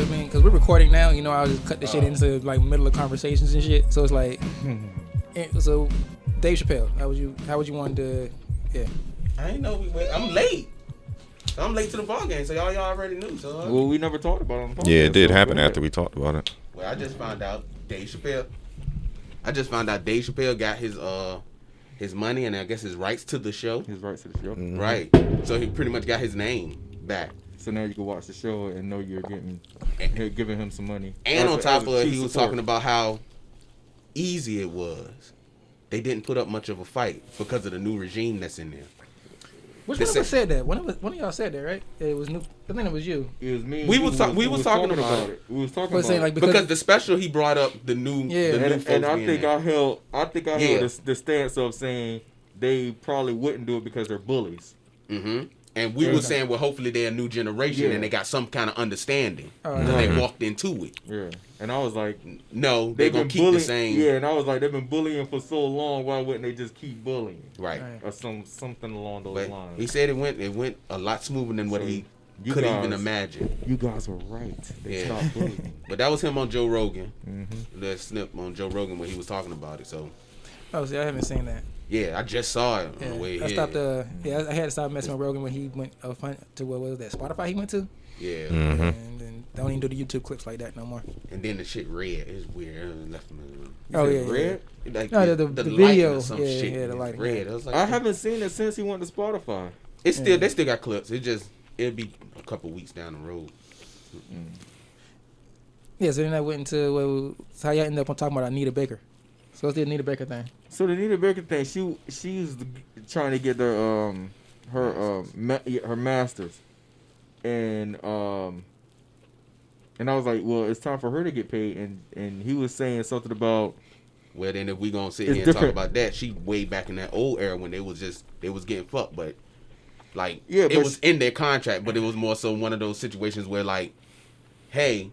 I mean, because we're recording now, you know, I'll just cut the shit into like middle of conversations and shit. So it's like, so Dave Chappelle, how would you want to? Yeah. I ain't know. I'm late. I'm late to the ball game, so y'all already knew. So well, we never talked about it on the podcast. Yeah, it did happen after we talked about it. Well, I just found out Dave Chappelle got his money and I guess his rights to the show. His rights to the show. Mm-hmm. Right. So he pretty much got his name back. So now you can watch the show and know you're giving him some money. And on top of it, he was talking about how easy it was. They didn't put up much of a fight because of the new regime that's in there. Which one of us said that? One of y'all said that, right? It was new. I think it was you. It was me. We was talking about it. We was talking about it. Like because the special he brought up the new. And I think I held the stance of saying they probably wouldn't do it because they're bullies. Mm-hmm. And we were saying, well, hopefully they're a new generation and they got some kind of understanding. They walked into it. Yeah. And I was like, no, they're going to keep the same. Yeah, and I was like, they've been bullying for so long. Why wouldn't they just keep bullying? Right. Or something along those lines. He said it went a lot smoother than what he could even imagine. You guys were right. They stopped bullying. But that was him on Joe Rogan. Mm-hmm. The snip on Joe Rogan when he was talking about it. So. Oh, see, I haven't seen that. Yeah, I just saw it on the way here. I had to stop messing with Rogan when he went to what was that, Spotify he went to? Yeah. Mm-hmm. And then don't even do the YouTube clips like that no more. And then the shit red. It's weird. Red? Like no, the video. Yeah, the lighting. Red. I was like, I haven't seen it since he went to Spotify. It's still they still got clips. It'll be a couple weeks down the road. Mm. Yeah, so then I went into how y'all ended up on talking about Anita Baker. So what's the Anita Baker thing? So the Anita Baker thing, she's trying to get her masters, and I was like, well, it's time for her to get paid, and he was saying something about. Well, then if we gonna sit here and talk about that, she way back in that old era when they was getting fucked, but like it was in their contract, but it was more so one of those situations where like, hey.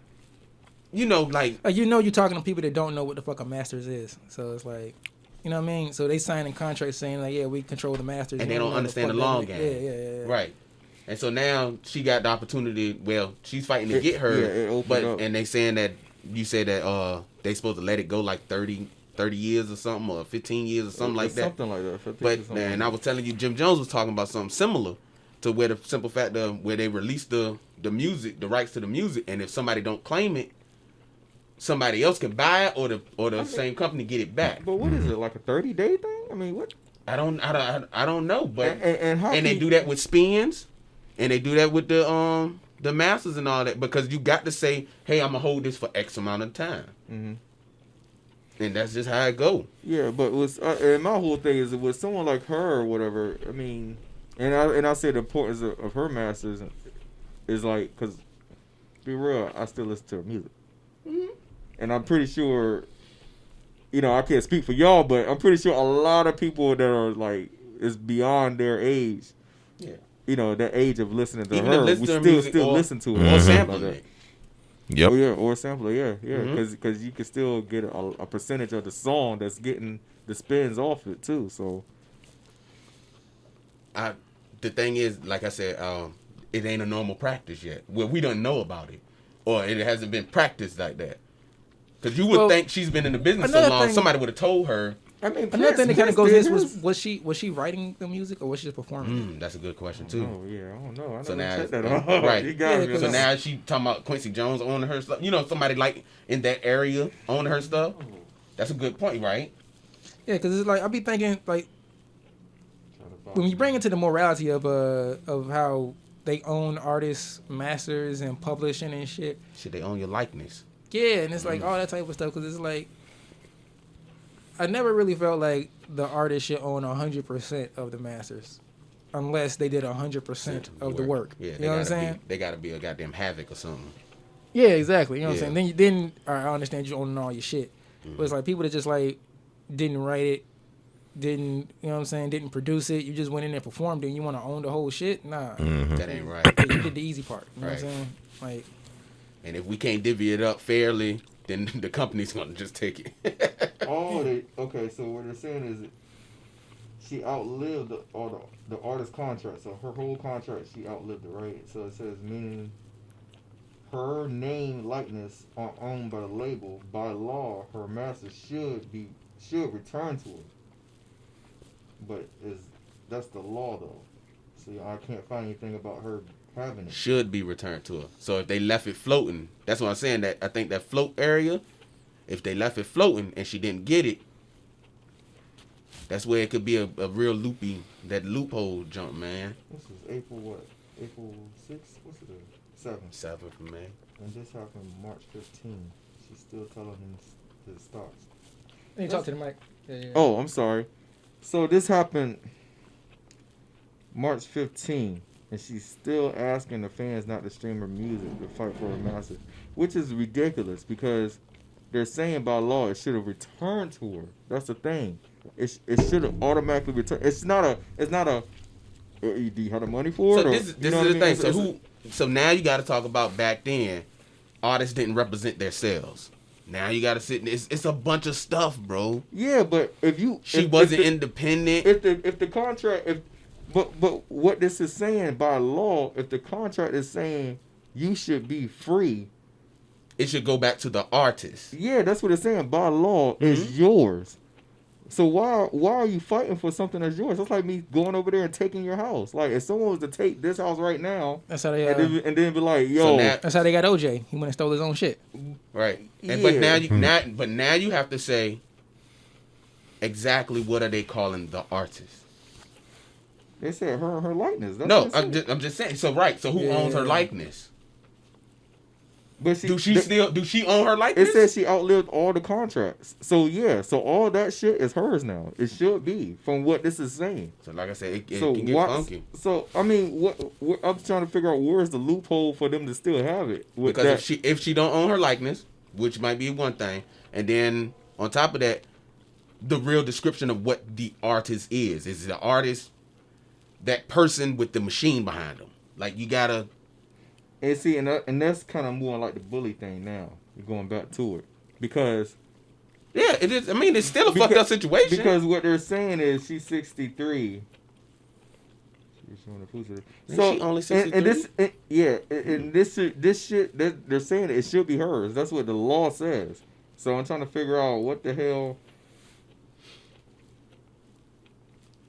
You know, like you're talking to people that don't know what the fuck a masters is. So it's like, you know what I mean? So they sign a contract saying like, yeah, we control the masters, and they don't understand the long game. Yeah. Right. And so now she got the opportunity. Well, she's fighting to get her, and they saying that you said that they supposed to let it go like 30 years or something, or 15 years or something like that. Something like that. But man, I was telling you, Jim Jones was talking about something similar to where the simple fact of where they released the music, the rights to the music, and if somebody don't claim it. Somebody else can buy it, or the same company get it back. But what is it, like a 30-day thing? I mean, what? I don't know. But and they do that with spins, and they do that with the masters and all that because you got to say, hey, I'm gonna hold this for X amount of time, and that's just how it go. Yeah, but and my whole thing is with someone like her or whatever. I mean, and I say the importance of her masters is like because be real, I still listen to her music. Mm-hmm. And I'm pretty sure, I can't speak for y'all, but I'm pretty sure a lot of people that are like, is beyond their age. Yeah. That age of listening to her, we still listen to it. Or sampling it. Yep. Oh, yeah, or sampler, yeah. Because you can still get a percentage of the song that's getting the spins off it, too, so. The thing is, like I said, it ain't a normal practice yet. Well, we don't know about it. Or it hasn't been practiced like that. Because you would think she's been in the business so long, somebody would have told her. I mean, another thing that kind of goes is was she writing the music or was she just performing? That's a good question too. Oh yeah, I don't know. I so never now, checked that out. Right. So now she talking about Quincy Jones owning her stuff. Somebody like in that area owning her stuff. That's a good point, right? Yeah, because it's like I be thinking like when you bring into the morality of how they own artists, masters, and publishing and shit. Shit, they own your likeness. Yeah, and it's like all that type of stuff because it's like I never really felt like the artist should own 100% of the masters unless they did 100% of the work. Yeah, you know what I'm saying? They got to be a goddamn havoc or something. Yeah, exactly. You know what I'm saying? Then I understand you owning all your shit. But it's like people that just like didn't write it, didn't produce it. You just went in there and performed it and you want to own the whole shit? Nah. That ain't right. Yeah, you did the easy part. You know what I'm saying? Like, and if we can't divvy it up fairly, then the company's going to just take it. Okay, so what they're saying is she outlived the artist's contract. So her whole contract, she outlived it, right? So it says meaning her name, likeness are owned by the label, by law, her master should return to her. But that's the law though. See, I can't find anything about her having it. Should be returned to her. So if they left it floating, that's what I'm saying. That I think that float area, if they left it floating and she didn't get it, that's where it could be a real loophole jump, man. This is April what? April 6th? What's it? 7th. 7th of May. And this happened March 15th. She's still telling him his stocks. You talk to the mic. Yeah. Oh, I'm sorry. So this happened March 15th, and she's still asking the fans not to stream her music to fight for her master, which is ridiculous because they're saying by law it should have returned to her. That's the thing. It should have automatically returned. It's not a. Do you have the money for it? So this is the thing. So now you got to talk about back then. Artists didn't represent their sales. Now you got to sit. It's a bunch of stuff, bro. Yeah, but she wasn't independent. If the contract, but what this is saying by law, if the contract is saying you should be free, it should go back to the artist. Yeah, that's what it's saying. By law, it's yours. So why are you fighting for something that's yours? That's like me going over there and taking your house. Like if someone was to take this house right now, that's how they and then be like, yo, that's how they got OJ. He went and stole his own shit. Right. But now you have to say exactly what are they calling the artist? They said her likeness. That's I'm just saying. So right. So who owns her likeness? But do she own her likeness? It says she outlived all the contracts. So yeah, so all that shit is hers now. It should be from what this is saying. So like I said, it can get funky. So I mean, what I'm trying to figure out where's the loophole for them to still have it. Because if she don't own her likeness, which might be one thing, and then on top of that, the real description of what the artist is the artist that person with the machine behind them. Like you gotta. And see, and that's kind of more like the bully thing now. You're going back to it. Because... Yeah, it is. I mean, it's still a fucked up situation. Because what they're saying is she's 63. So, she only 63? And this shit, they're saying it should be hers. That's what the law says. So I'm trying to figure out what the hell...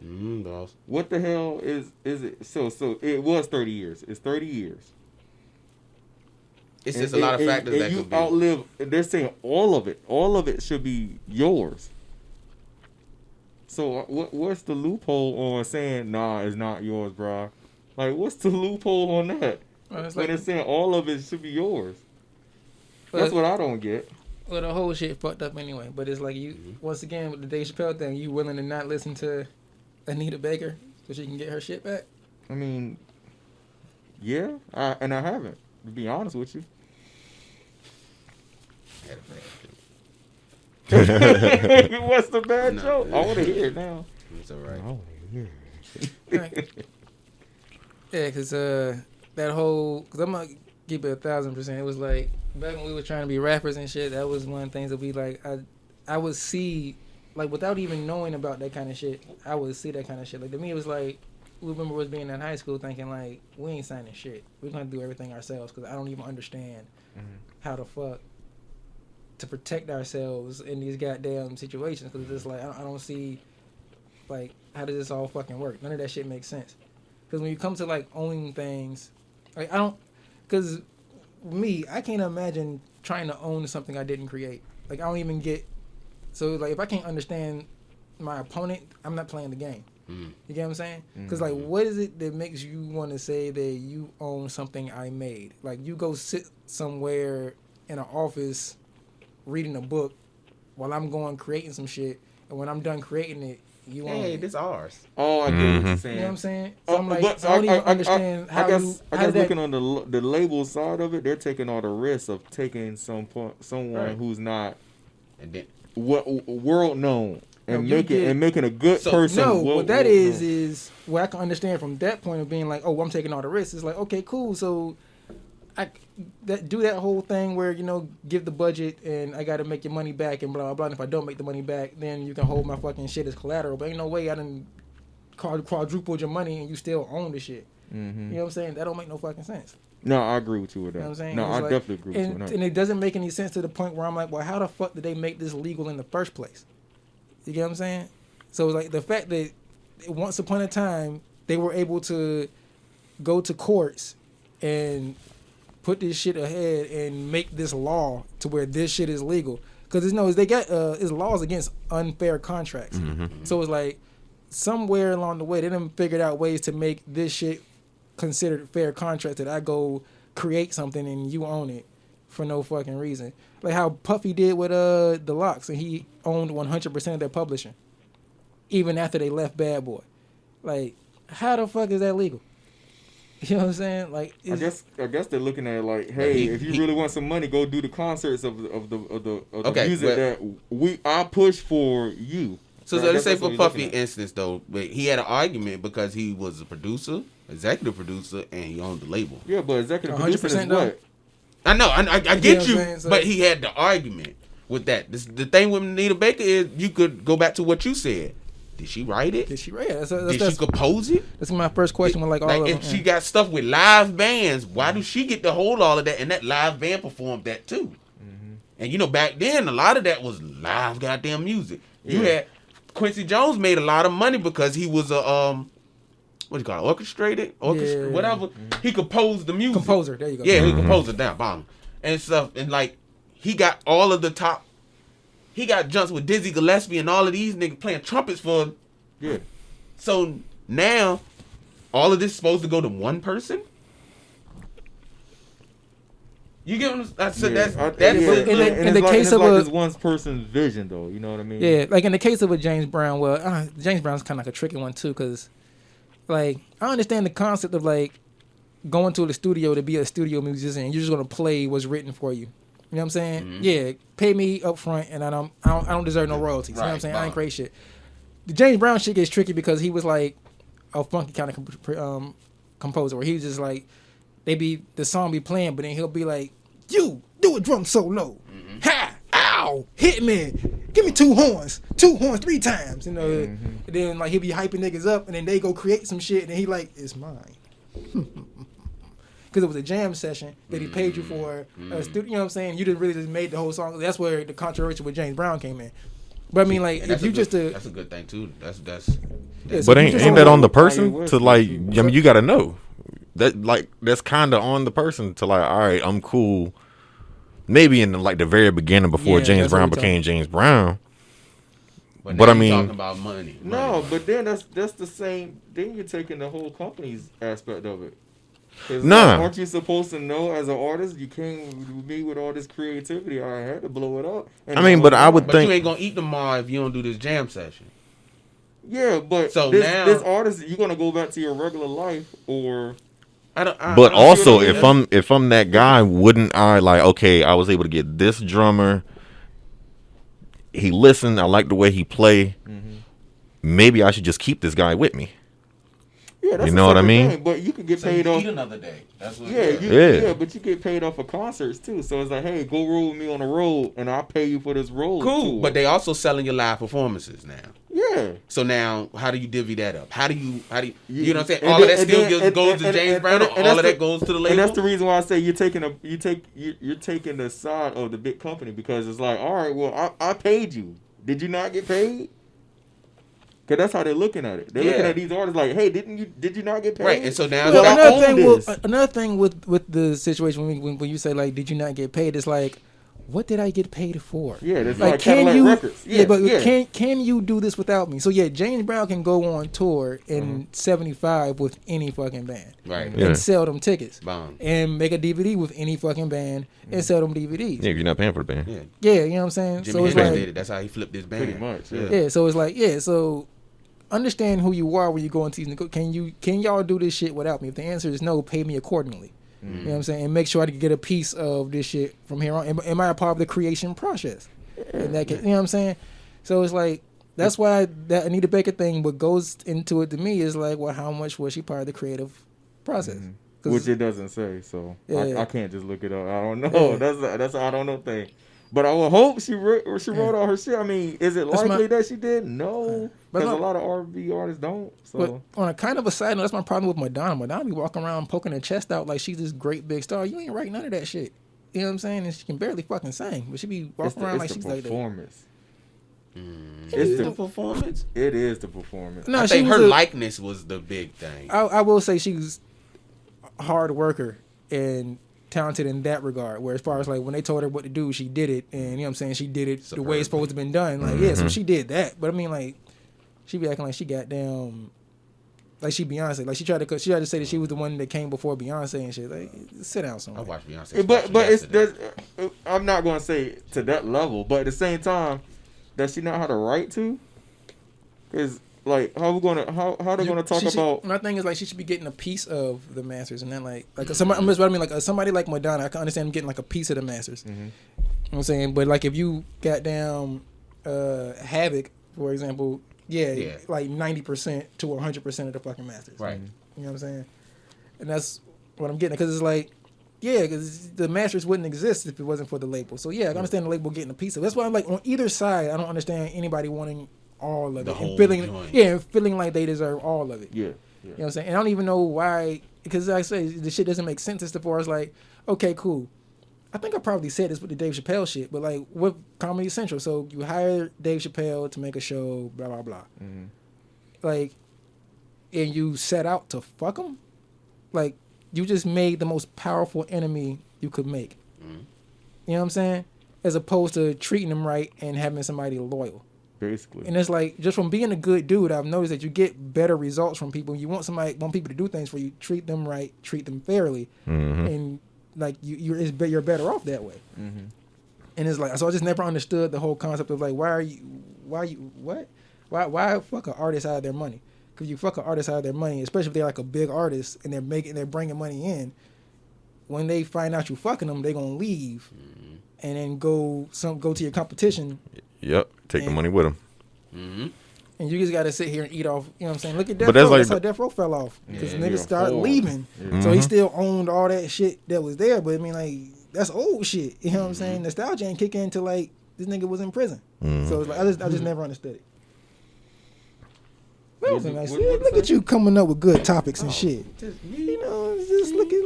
Boss. What the hell is it? So it was 30 years. It's 30 years. It's just a lot of factors that could be. Outlive. They're saying all of it should be yours. So what's the loophole on saying nah, it's not yours, bro? Like what's the loophole on that? When they're saying all of it should be yours. That's what I don't get. Well, the whole shit fucked up anyway. But it's like you once again with the Dave Chappelle thing. You willing to not listen to Anita Baker so she can get her shit back? I mean, yeah, I haven't. To be honest with you. What's the bad joke? I want to hear it now. It's all right. I want to hear it. Yeah, because that whole... Because I'm going to keep it 1,000%. It was like, back when we were trying to be rappers and shit, that was one of the things that we like... I would see... Like, without even knowing about that kind of shit, I would see that kind of shit. Like, to me, it was like... We remember us being in high school thinking, like, we ain't signing shit. We're going to do everything ourselves because I don't even understand how the fuck to protect ourselves in these goddamn situations. Because it's just like, I don't see, like, how does this all fucking work? None of that shit makes sense. Because when you come to, like, owning things, like, I don't... Because me, I can't imagine trying to own something I didn't create. Like, I don't even get... So, like, if I can't understand my opponent, I'm not playing the game. You get what I'm saying? Because, like, what is it that makes you want to say that you own something I made? Like, you go sit somewhere in an office reading a book while I'm going creating some shit, and when I'm done creating it, you own it. This ours. Oh, I get what you're saying. You know what I'm saying? So I'm like, so I don't even understand how you... I guess looking on the label side of it, they're taking all the risks of taking someone who's not world known. And making a good person. No, what that is what I can understand from that point of being like, oh, I'm taking all the risks. It's like, okay, cool. So I do that whole thing where, you know, give the budget and I got to make your money back and blah, blah, blah. And if I don't make the money back, then you can hold my fucking shit as collateral. But ain't no way I done quadrupled your money and you still own the shit. You know what I'm saying? That don't make no fucking sense. No, I agree with you with that. You know what I'm saying? No, I definitely agree with you with that. And it doesn't make any sense to the point where I'm like, well, how the fuck did they make this legal in the first place? You get what I'm saying? So it's like the fact that once upon a time they were able to go to courts and put this shit ahead and make this law to where this shit is legal. Because they got it's laws against unfair contracts. Mm-hmm. So it's like somewhere along the way they done figured out ways to make this shit considered fair contract, that I go create something and you own it for no fucking reason. Like how Puffy did with the Locks, and he owned 100% of their publishing even after they left Bad Boy. Like, how the fuck is that legal? You know what I'm saying? Like, I guess they're looking at it like, hey, if you really want some money, go do the concerts of the music that I push for you. So let's say for Puffy instance though, but he had an argument because he was a producer, executive producer, and he owned the label. Yeah, but executive producer is what? I know, I get you, but he had the argument with that. The thing with Nita Baker is you could go back to what you said. Did she write it? Did she write it? Did she compose it? That's my first question. With all of if she got stuff with live bands, why do she get to hold all of that? And that live band performed that too. Mm-hmm. And back then a lot of that was live goddamn music. Yeah. You had Quincy Jones made a lot of money because he was a what do you call it? Orchestrated, whatever. Mm-hmm. He composed the music. Composer, there you go. Yeah, he composed it down, bottom and stuff. And like he got all of the top. He got jumps with Dizzy Gillespie and all of these niggas playing trumpets for. Yeah. So now, all of this is supposed to go to one person. You get what I'm saying? That's in the case of it's one person's vision, though. You know what I mean? Yeah, like in the case of a James Brown. Well, James Brown's kind of like a tricky one too, because, like, I understand the concept of like going to the studio to be a studio musician and you're just gonna play what's written for you. You know what I'm saying? Mm-hmm. Yeah, pay me up front and I don't deserve no royalties. Right, you know what I'm saying? I ain't create shit. The James Brown shit gets tricky because he was like a funky kind of composer where he was just like, the song be playing, but then he'll be like, you do a drum solo. Mm-hmm. Ha! Ow! Hit me! Give me two horns 3 times. You know, mm-hmm. And then like he'll be hyping niggas up and then they go create some shit and then he like, it's mine. Because it was a jam session that he paid you for a studio. You know what I'm saying? You didn't really just made the whole song. That's where the controversy with James Brown came in. But I mean, like, if you that's a good thing too. That's. Yeah, so but ain't that on the person to like? I mean, you got to know that like that's kind of on the person to like. All right, I'm cool. Maybe in the very beginning before James Brown became James Brown. But I mean, talking about money. No, but then that's the same. Then you're taking the whole company's aspect of it. Nah. Aren't you supposed to know as an artist you came with me with all this creativity? I had to blow it up. I mean, but I would think you ain't gonna eat tomorrow if you don't do this jam session. Yeah, but so this artist, you're gonna go back to your regular life, or but also if I'm that guy, wouldn't I like? Okay, I was able to get this drummer. He listened. I like the way he play. Mm-hmm. Maybe I should just keep this guy with me. Yeah, that's you know what I mean? Thing, but you could get paid off. Eat another day. That's what but you get paid off for concerts too. So it's like, hey, go roll with me on the road, and I'll pay you for this road. Cool, but they also selling your live performances now. Yeah. So now, how do you divvy that up? How do you know what I'm saying? All of that still goes to James Brown, or all of that goes to the label. And that's the reason why I say you're taking the side of the big company, because it's like, all right, well, I paid you. Did you not get paid? Because that's how they're looking at it. They're looking at these artists like, hey, did you not get paid? Right, and so now another thing with the situation when you say like, did you not get paid? It's like, what did I get paid for? Yeah, that's like Cadillac Records. Can you do this without me? So yeah, James Brown can go on tour in '75 with any fucking band, right? And sell them tickets, Bomb. And make a DVD with any fucking band and sell them DVDs. Yeah, you're not paying for the band. Yeah, you know what I'm saying. Jimmy Hendrix did it. That's how he flipped his band. Pretty much. Yeah. So it's like so. Understand who you are when you go into these. Can y'all do this shit without me? If the answer is no, pay me accordingly. Mm-hmm. You know what I'm saying? And make sure I can get a piece of this shit from here on. Am I a part of the creation process? In that case, you know what I'm saying? So it's like, that's why that Anita Baker thing, what goes into it to me is like, well, how much was she part of the creative process? Mm-hmm. Which it doesn't say, so I can't just look it up. I don't know. Yeah. That's I don't know thing. But I would hope she wrote all her shit. I mean, is it likely that she did? No, because a lot of R&B artists don't. So but on a kind of a side note, that's my problem with Madonna. Madonna be walking around poking her chest out like she's this great big star. You ain't write none of that shit. You know what I'm saying? And she can barely fucking sing, but she be walking around like she's like that. It's the performance. It is the performance. No, I think her likeness was the big thing. I will say she was a hard worker and talented in that regard. Where as far as like when they told her what to do, she did it, and you know what I'm saying, she did it the way it's supposed to been done. Like yeah, so she did that. But I mean, like she be acting like she got down, like she Beyonce. Like she tried to say that she was the one that came before Beyonce and shit. Like sit down somewhere. I watched Beyonce. But I'm not gonna say to that level, but at the same time, does she know how to write to? Because like how they're gonna talk about? My thing is like she should be getting a piece of the masters, and then like somebody. What I mean, like somebody like Madonna, I can understand getting like a piece of the masters. Mm-hmm. You know what I'm saying, but like if you got down Havoc, for example, like 90% to 100% of the fucking masters. Right. You know what I'm saying, and that's what I'm getting, because it's like. Yeah, because the masters wouldn't exist if it wasn't for the label. So yeah, I understand the label getting a piece of it. That's why I'm like on either side, I don't understand anybody wanting all of it and feeling like they deserve all of it. Yeah. You know what I'm saying? And I don't even know why, because like I say, the shit doesn't make sense as far as like, okay, cool. I think I probably said this with the Dave Chappelle shit, but like with Comedy Central, so you hire Dave Chappelle to make a show, blah blah blah. Mm-hmm. Like, and you set out to fuck him, like. You just made the most powerful enemy you could make. Mm-hmm. You know what I'm saying? As opposed to treating them right and having somebody loyal. Basically. And it's like, just from being a good dude, I've noticed that you get better results from people. You want people to do things for you, treat them right, treat them fairly. Mm-hmm. And like you're better off that way. Mm-hmm. And it's like, so I just never understood the whole concept of like, why fuck an artist out of their money? Because you fuck an artist out of their money, especially if they're like a big artist and they're bringing money in. When they find out you fucking them, they're gonna leave, and then go to your competition. Yep, take the money with them. Mm-hmm. And you just gotta sit here and eat off. You know what I'm saying? Look at Death Row. That's how Death Row fell off, because niggas started leaving. Yeah. So he still owned all that shit that was there, but I mean, like that's old shit. You know what I'm saying? Nostalgia ain't kick in until like this nigga was in prison. So it's like I just never understood it. Look at you coming up with good topics and shit. You know, just look at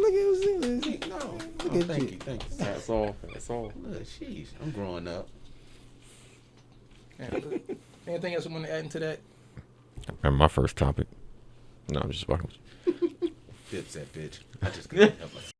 Thank you. That's all. Look, sheesh, I'm growing up. Anything else you want to add into that? And my first topic. No, I'm just fucking with you. Dipset bitch. I just couldn't help myself.